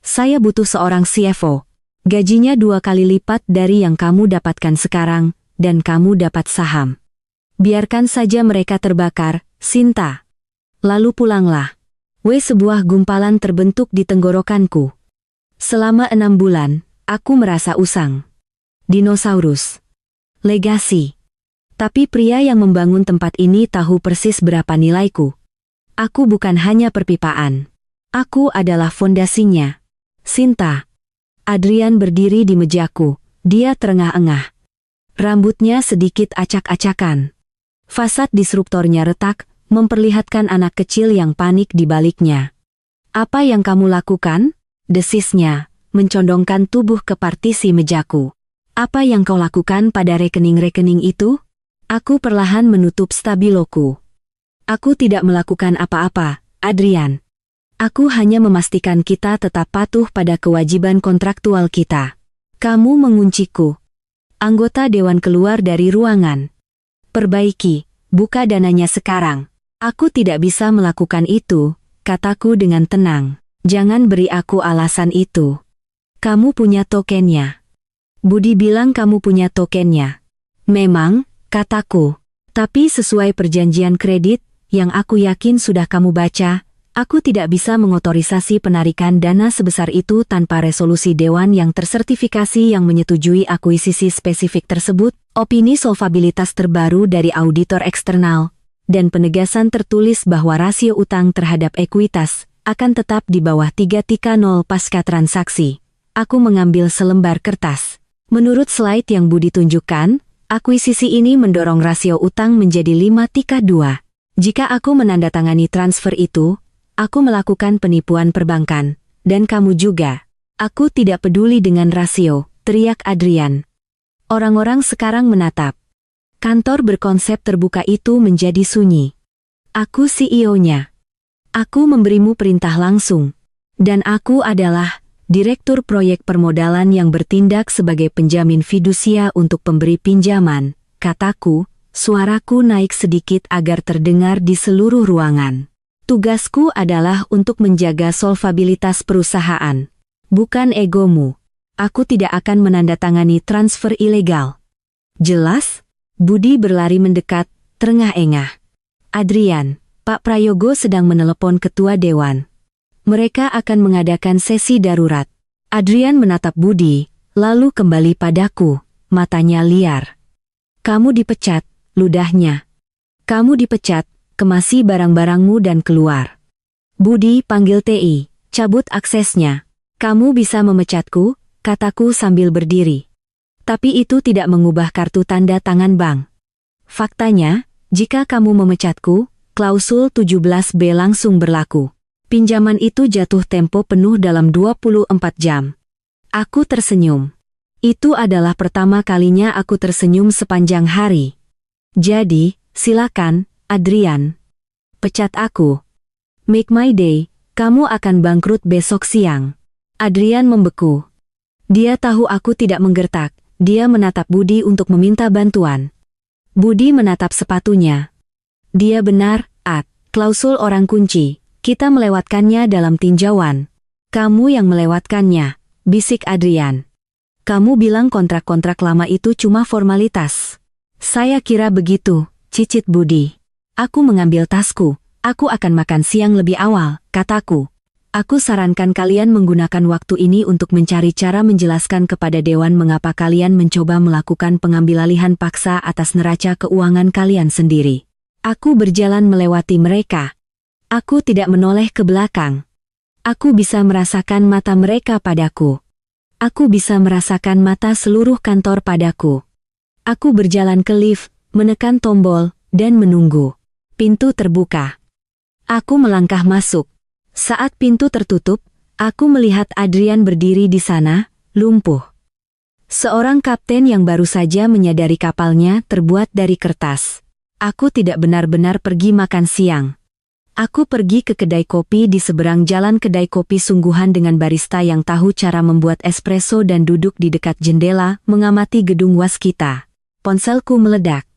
Saya butuh seorang CFO. Gajinya 2 kali lipat dari yang kamu dapatkan sekarang, dan kamu dapat saham. Biarkan saja mereka terbakar, Sinta. Lalu pulanglah. Sebuah gumpalan terbentuk di tenggorokanku. Selama 6 bulan, aku merasa usang. Dinosaurus. Legasi. Tapi pria yang membangun tempat ini tahu persis berapa nilaiku. Aku bukan hanya perpipaan. Aku adalah fondasinya. Sinta. Adrian berdiri di mejaku. Dia terengah-engah. Rambutnya sedikit acak-acakan. Fasad disruptornya retak, memperlihatkan anak kecil yang panik di baliknya. Apa yang kamu lakukan? Desisnya, mencondongkan tubuh ke partisi mejaku. Apa yang kau lakukan pada rekening-rekening itu? Aku perlahan menutup stabiloku. Aku tidak melakukan apa-apa, Adrian. Aku hanya memastikan kita tetap patuh pada kewajiban kontraktual kita. Kamu mengunciku. Anggota dewan keluar dari ruangan. Perbaiki, buka dananya sekarang. Aku tidak bisa melakukan itu, kataku dengan tenang. Jangan beri aku alasan itu. Kamu punya tokennya. Budi bilang kamu punya tokennya. Memang, kataku. Tapi sesuai perjanjian kredit, yang aku yakin sudah kamu baca, aku tidak bisa mengotorisasi penarikan dana sebesar itu tanpa resolusi dewan yang tersertifikasi yang menyetujui akuisisi spesifik tersebut, opini solvabilitas terbaru dari auditor eksternal, dan penegasan tertulis bahwa rasio utang terhadap ekuitas akan tetap di bawah 3/0 pasca transaksi. Aku mengambil selembar kertas. Menurut slide yang Budi tunjukkan, akuisisi ini mendorong rasio utang menjadi 5/2. Jika aku menandatangani transfer itu, aku melakukan penipuan perbankan, dan kamu juga. Aku tidak peduli dengan rasio, teriak Adrian. Orang-orang sekarang menatap. Kantor berkonsep terbuka itu menjadi sunyi. Aku CEO-nya. Aku memberimu perintah langsung. Dan aku adalah direktur proyek permodalan yang bertindak sebagai penjamin fidusia untuk pemberi pinjaman, kataku, suaraku naik sedikit agar terdengar di seluruh ruangan. Tugasku adalah untuk menjaga solvabilitas perusahaan. Bukan egomu. Aku tidak akan menandatangani transfer ilegal. Jelas? Budi berlari mendekat, terengah-engah. Adrian, Pak Prayogo sedang menelepon ketua dewan. Mereka akan mengadakan sesi darurat. Adrian menatap Budi, lalu kembali padaku, matanya liar. Kamu dipecat, ludahnya. Kamu dipecat, kemasi barang-barangmu dan keluar. Budi panggil TI, cabut aksesnya. Kamu bisa memecatku, kataku sambil berdiri. Tapi itu tidak mengubah kartu tanda tangan bank. Faktanya, jika kamu memecatku, klausul 17B langsung berlaku. Pinjaman itu jatuh tempo penuh dalam 24 jam. Aku tersenyum. Itu adalah pertama kalinya aku tersenyum sepanjang hari. Jadi, silakan, Adrian. Pecat aku. Make my day, kamu akan bangkrut besok siang. Adrian membeku. Dia tahu aku tidak menggertak, dia menatap Budi untuk meminta bantuan. Budi menatap sepatunya. Dia benar, Ad. Klausul orang kunci, kita melewatkannya dalam tinjauan. Kamu yang melewatkannya, bisik Adrian. Kamu bilang kontrak-kontrak lama itu cuma formalitas. Saya kira begitu, cicit Budi. Aku mengambil tasku, aku akan makan siang lebih awal, kataku. Aku sarankan kalian menggunakan waktu ini untuk mencari cara menjelaskan kepada Dewan mengapa kalian mencoba melakukan pengambilalihan paksa atas neraca keuangan kalian sendiri. Aku berjalan melewati mereka. Aku tidak menoleh ke belakang. Aku bisa merasakan mata mereka padaku. Aku bisa merasakan mata seluruh kantor padaku. Aku berjalan ke lift, menekan tombol, dan menunggu. Pintu terbuka. Aku melangkah masuk. Saat pintu tertutup, aku melihat Adrian berdiri di sana, lumpuh. Seorang kapten yang baru saja menyadari kapalnya terbuat dari kertas. Aku tidak benar-benar pergi makan siang. Aku pergi ke kedai kopi di seberang jalan, kedai kopi sungguhan dengan barista yang tahu cara membuat espresso dan duduk di dekat jendela mengamati gedung waskita. Ponselku meledak.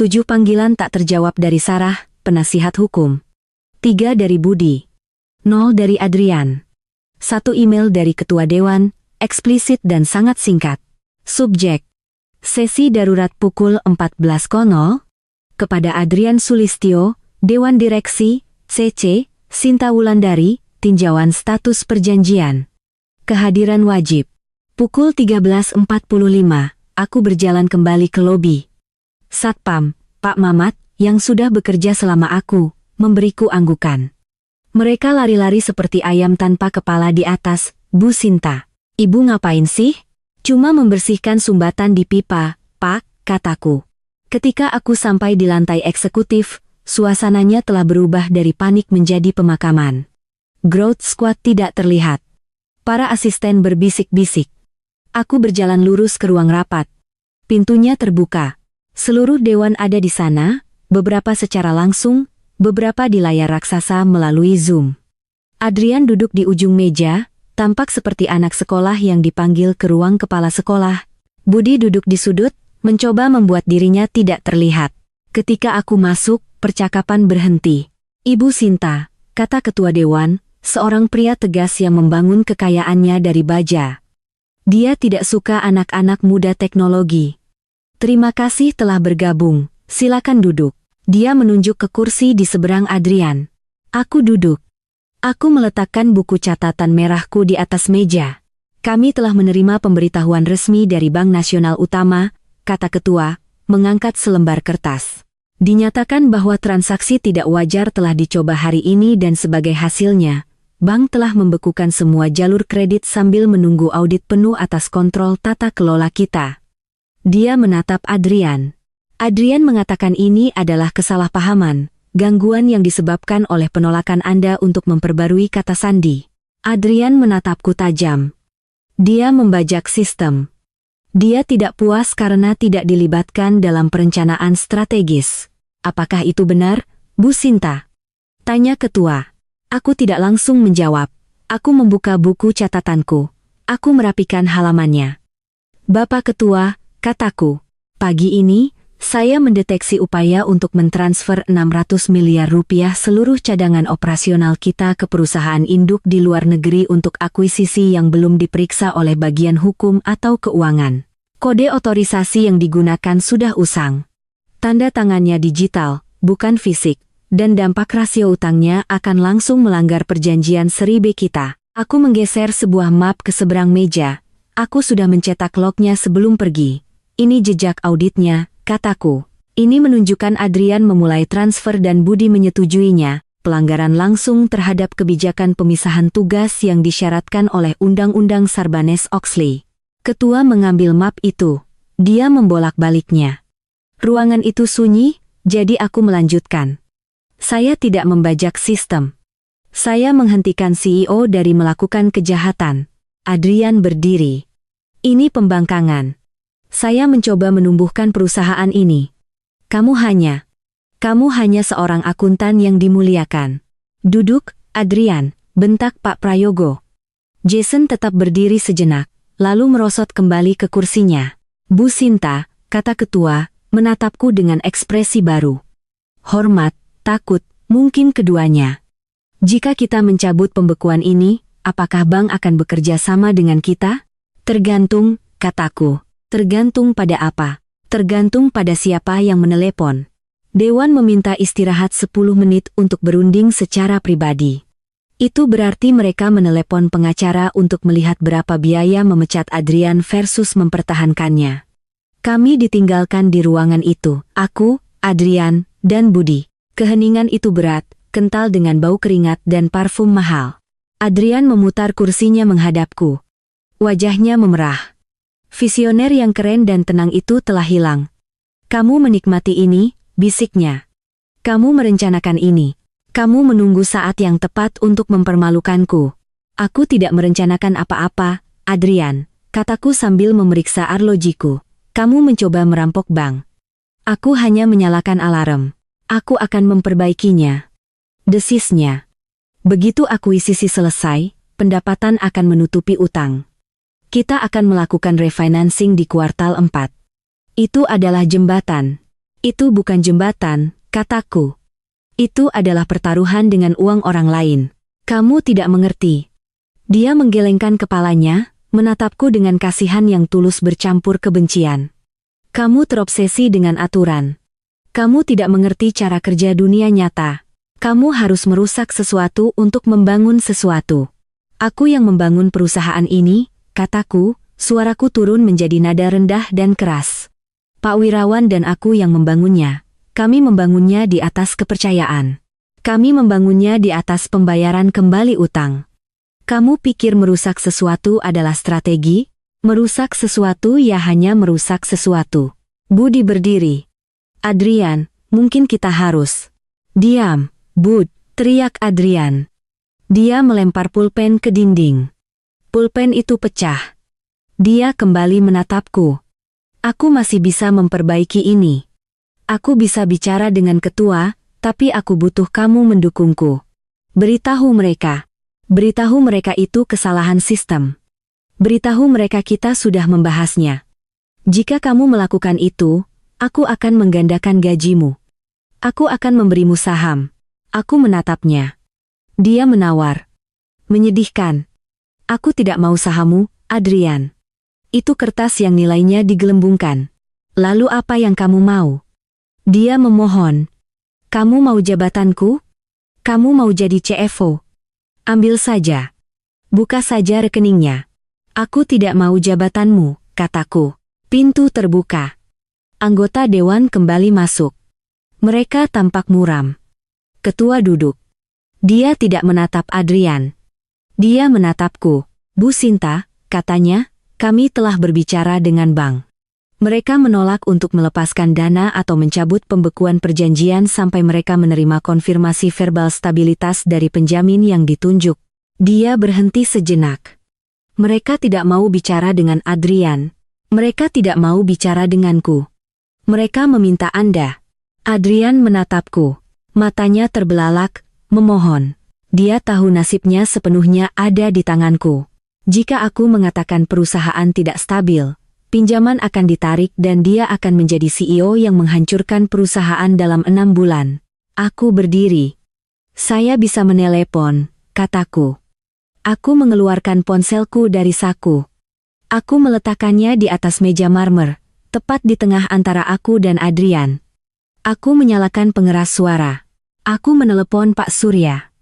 7 panggilan tak terjawab dari Sarah, penasihat hukum. 3 dari Budi. 0 dari Adrian. 1 email dari Ketua Dewan, eksplisit dan sangat singkat. Subjek. Sesi darurat pukul 14.00. Kepada Adrian Sulistyo, Dewan Direksi, CC, Sinta Wulandari, tinjauan status perjanjian. Kehadiran wajib. Pukul 13.45, aku berjalan kembali ke lobi. Satpam, Pak Mamat, yang sudah bekerja selama aku, memberiku anggukan. Mereka lari-lari seperti ayam tanpa kepala di atas. Bu Sinta. Ibu ngapain sih? Cuma membersihkan sumbatan di pipa, Pak, kataku. Ketika aku sampai di lantai eksekutif, suasananya telah berubah dari panik menjadi pemakaman. Growth Squad tidak terlihat. Para asisten berbisik-bisik. Aku berjalan lurus ke ruang rapat. Pintunya terbuka. Seluruh dewan ada di sana, beberapa secara langsung, beberapa di layar raksasa melalui Zoom. Adrian duduk di ujung meja, tampak seperti anak sekolah yang dipanggil ke ruang kepala sekolah. Budi duduk di sudut, mencoba membuat dirinya tidak terlihat. Ketika aku masuk, percakapan berhenti. Ibu Sinta, kata Ketua Dewan, seorang pria tegas yang membangun kekayaannya dari baja. Dia tidak suka anak-anak muda teknologi. Terima kasih telah bergabung, silakan duduk. Dia menunjuk ke kursi di seberang Adrian. Aku duduk. Aku meletakkan buku catatan merahku di atas meja. Kami telah menerima pemberitahuan resmi dari Bank Nasional Utama, kata ketua, mengangkat selembar kertas. Dinyatakan bahwa transaksi tidak wajar telah dicoba hari ini dan sebagai hasilnya, bank telah membekukan semua jalur kredit sambil menunggu audit penuh atas kontrol tata kelola kita. Dia menatap Adrian. Adrian mengatakan ini adalah kesalahpahaman, gangguan yang disebabkan oleh penolakan Anda untuk memperbarui kata sandi. Adrian menatapku tajam. Dia membajak sistem. Dia tidak puas karena tidak dilibatkan dalam perencanaan strategis. Apakah itu benar, Bu Sinta? Tanya ketua. Aku tidak langsung menjawab. Aku membuka buku catatanku. Aku merapikan halamannya. Bapak ketua, kataku. Pagi ini, saya mendeteksi upaya untuk mentransfer 600 miliar rupiah seluruh cadangan operasional kita ke perusahaan induk di luar negeri untuk akuisisi yang belum diperiksa oleh bagian hukum atau keuangan. Kode otorisasi yang digunakan sudah usang. Tanda tangannya digital, bukan fisik, dan dampak rasio utangnya akan langsung melanggar perjanjian seri B kita. Aku menggeser sebuah map ke seberang meja. Aku sudah mencetak lognya sebelum pergi. Ini jejak auditnya, kataku. Ini menunjukkan Adrian memulai transfer dan Budi menyetujuinya, pelanggaran langsung terhadap kebijakan pemisahan tugas yang disyaratkan oleh Undang-Undang Sarbanes-Oxley. Ketua mengambil map itu. Dia membolak-baliknya. Ruangan itu sunyi, jadi aku melanjutkan. Saya tidak membajak sistem. Saya menghentikan CEO dari melakukan kejahatan. Adrian berdiri. Ini pembangkangan. Saya mencoba menumbuhkan perusahaan ini. Kamu hanya seorang akuntan yang dimuliakan. Duduk, Adrian, bentak Pak Prayogo. Jason tetap berdiri sejenak, lalu merosot kembali ke kursinya. Bu Sinta, kata ketua, menatapku dengan ekspresi baru. Hormat, takut, mungkin keduanya. Jika kita mencabut pembekuan ini, apakah bank akan bekerja sama dengan kita? Tergantung, kataku. Tergantung pada apa? Tergantung pada siapa yang menelepon. Dewan meminta istirahat 10 menit untuk berunding secara pribadi. Itu berarti mereka menelepon pengacara untuk melihat berapa biaya memecat Adrian versus mempertahankannya. Kami ditinggalkan di ruangan itu, aku, Adrian, dan Budi. Keheningan itu berat, kental dengan bau keringat dan parfum mahal. Adrian memutar kursinya menghadapku. Wajahnya memerah. Visioner yang keren dan tenang itu telah hilang. Kamu menikmati ini, bisiknya. Kamu merencanakan ini. Kamu menunggu saat yang tepat untuk mempermalukanku. Aku tidak merencanakan apa-apa, Adrian, kataku sambil memeriksa arlojiku. Kamu mencoba merampok bank. Aku hanya menyalakan alarm. Aku akan memperbaikinya. Desisnya. Begitu akuisisi selesai, pendapatan akan menutupi utang. Kita akan melakukan refinancing di kuartal 4. Itu adalah jembatan. Itu bukan jembatan, kataku. Itu adalah pertaruhan dengan uang orang lain. Kamu tidak mengerti. Dia menggelengkan kepalanya, menatapku dengan kasihan yang tulus bercampur kebencian. Kamu terobsesi dengan aturan. Kamu tidak mengerti cara kerja dunia nyata. Kamu harus merusak sesuatu untuk membangun sesuatu. Aku yang membangun perusahaan ini, kataku, suaraku turun menjadi nada rendah dan keras. Pak Wirawan dan aku yang membangunnya. Kami membangunnya di atas kepercayaan. Kami membangunnya di atas pembayaran kembali utang. Kamu pikir merusak sesuatu adalah strategi? Merusak sesuatu ya hanya merusak sesuatu. Budi berdiri. Adrian, mungkin kita harus. Diam, Bud, teriak Adrian. Dia melempar pulpen ke dinding. Pulpen itu pecah. Dia kembali menatapku. Aku masih bisa memperbaiki ini. Aku bisa bicara dengan ketua, tapi aku butuh kamu mendukungku. Beritahu mereka. Beritahu mereka itu kesalahan sistem. Beritahu mereka kita sudah membahasnya. Jika kamu melakukan itu, aku akan menggandakan gajimu. Aku akan memberimu saham. Aku menatapnya. Dia menawar. Menyedihkan. Aku tidak mau sahammu, Adrian. Itu kertas yang nilainya digelembungkan. Lalu apa yang kamu mau? Dia memohon. Kamu mau jabatanku? Kamu mau jadi CFO? Ambil saja. Buka saja rekeningnya. Aku tidak mau jabatanmu, kataku. Pintu terbuka. Anggota dewan kembali masuk. Mereka tampak muram. Ketua duduk. Dia tidak menatap Adrian. Dia menatapku. Bu Sinta, katanya, kami telah berbicara dengan bank. Mereka menolak untuk melepaskan dana atau mencabut pembekuan perjanjian sampai mereka menerima konfirmasi verbal stabilitas dari penjamin yang ditunjuk. Dia berhenti sejenak. Mereka tidak mau bicara dengan Adrian. Mereka tidak mau bicara denganku. Mereka meminta Anda. Adrian menatapku. Matanya terbelalak, memohon. Dia tahu nasibnya sepenuhnya ada di tanganku. Jika aku mengatakan perusahaan tidak stabil, pinjaman akan ditarik dan dia akan menjadi CEO yang menghancurkan perusahaan dalam 6 bulan. Aku berdiri. Saya bisa menelepon, kataku. Aku mengeluarkan ponselku dari saku. Aku meletakkannya di atas meja marmer, tepat di tengah antara aku dan Adrian. Aku menyalakan pengeras suara. Aku menelepon Pak Surya.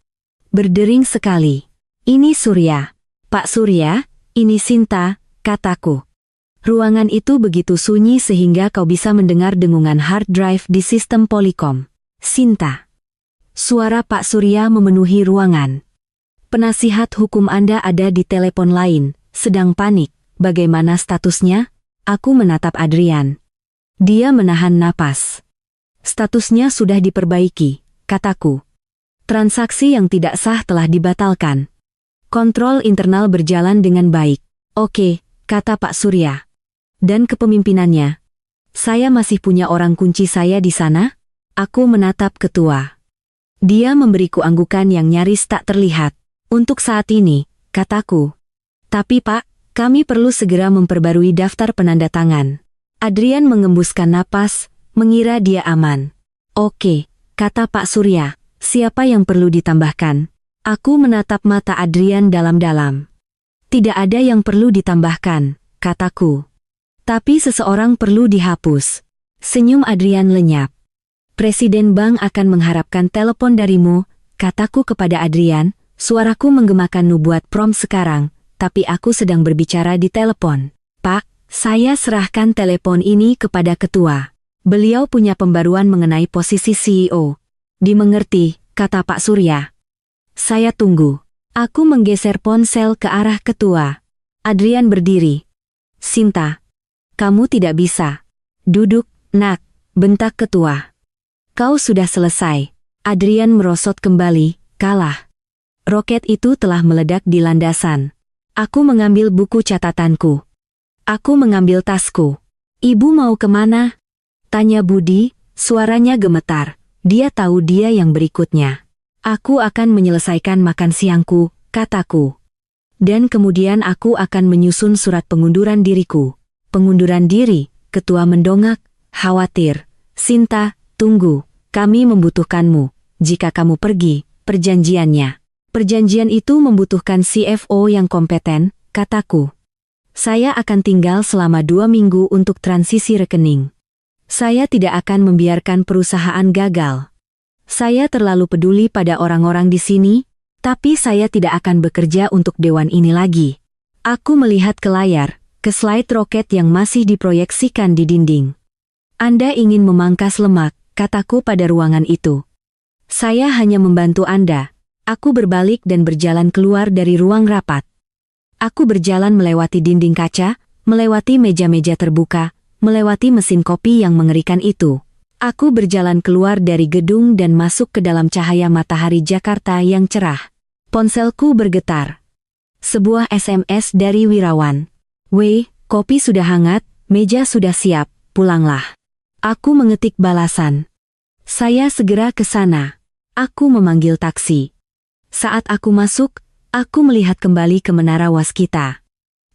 Berdering sekali. Ini Surya. Pak Surya, ini Sinta, kataku. Ruangan itu begitu sunyi sehingga kau bisa mendengar dengungan hard drive di sistem Polycom. Sinta. Suara Pak Surya memenuhi ruangan. Penasihat hukum Anda ada di telepon lain, sedang panik. Bagaimana statusnya? Aku menatap Adrian. Dia menahan napas. Statusnya sudah diperbaiki, kataku. Transaksi yang tidak sah telah dibatalkan. Kontrol internal berjalan dengan baik. Oke, kata Pak Surya. Dan kepemimpinannya. Saya masih punya orang kunci saya di sana? Aku menatap ketua. Dia memberiku anggukan yang nyaris tak terlihat. Untuk saat ini, kataku. Tapi Pak, kami perlu segera memperbarui daftar penanda tangan. Adrian mengembuskan napas, mengira dia aman. Oke, kata Pak Surya. Siapa yang perlu ditambahkan? Aku menatap mata Adrian dalam-dalam. Tidak ada yang perlu ditambahkan, kataku. Tapi seseorang perlu dihapus. Senyum Adrian lenyap. Presiden bank akan mengharapkan telepon darimu, kataku kepada Adrian. Suaraku menggemakan nubuat prom sekarang, tapi aku sedang berbicara di telepon. Pak, saya serahkan telepon ini kepada ketua. Beliau punya pembaruan mengenai posisi CEO. Dimengerti, kata Pak Surya. Saya tunggu. Aku menggeser ponsel ke arah ketua. Adrian berdiri. Sinta, kamu tidak bisa. Duduk, nak, bentak ketua. Kau sudah selesai. Adrian merosot kembali, kalah. Roket itu telah meledak di landasan. Aku mengambil buku catatanku. Aku mengambil tasku. Ibu mau kemana? Tanya Budi, suaranya gemetar. Dia tahu dia yang berikutnya. Aku akan menyelesaikan makan siangku, kataku. Dan kemudian aku akan menyusun surat pengunduran diriku. Pengunduran diri, ketua mendongak, khawatir. Sinta, tunggu, kami membutuhkanmu. Jika kamu pergi, perjanjiannya. Perjanjian itu membutuhkan CFO yang kompeten, kataku. Saya akan tinggal selama 2 minggu untuk transisi rekening. Saya tidak akan membiarkan perusahaan gagal. Saya terlalu peduli pada orang-orang di sini, tapi saya tidak akan bekerja untuk dewan ini lagi. Aku melihat ke layar, ke slide roket yang masih diproyeksikan di dinding. Anda ingin memangkas lemak, kataku pada ruangan itu. Saya hanya membantu Anda. Aku berbalik dan berjalan keluar dari ruang rapat. Aku berjalan melewati dinding kaca, melewati meja-meja terbuka, melewati mesin kopi yang mengerikan itu. Aku berjalan keluar dari gedung dan masuk ke dalam cahaya matahari Jakarta yang cerah. Ponselku bergetar. Sebuah SMS dari Wirawan. Weh, kopi sudah hangat, meja sudah siap, pulanglah. Aku mengetik balasan. Saya segera ke sana. Aku memanggil taksi. Saat aku masuk, aku melihat kembali ke menara waskita.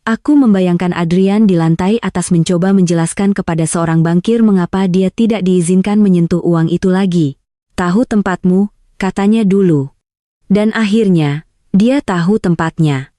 Aku membayangkan Adrian di lantai atas mencoba menjelaskan kepada seorang bankir mengapa dia tidak diizinkan menyentuh uang itu lagi. Tahu tempatmu, katanya dulu. Dan akhirnya, dia tahu tempatnya.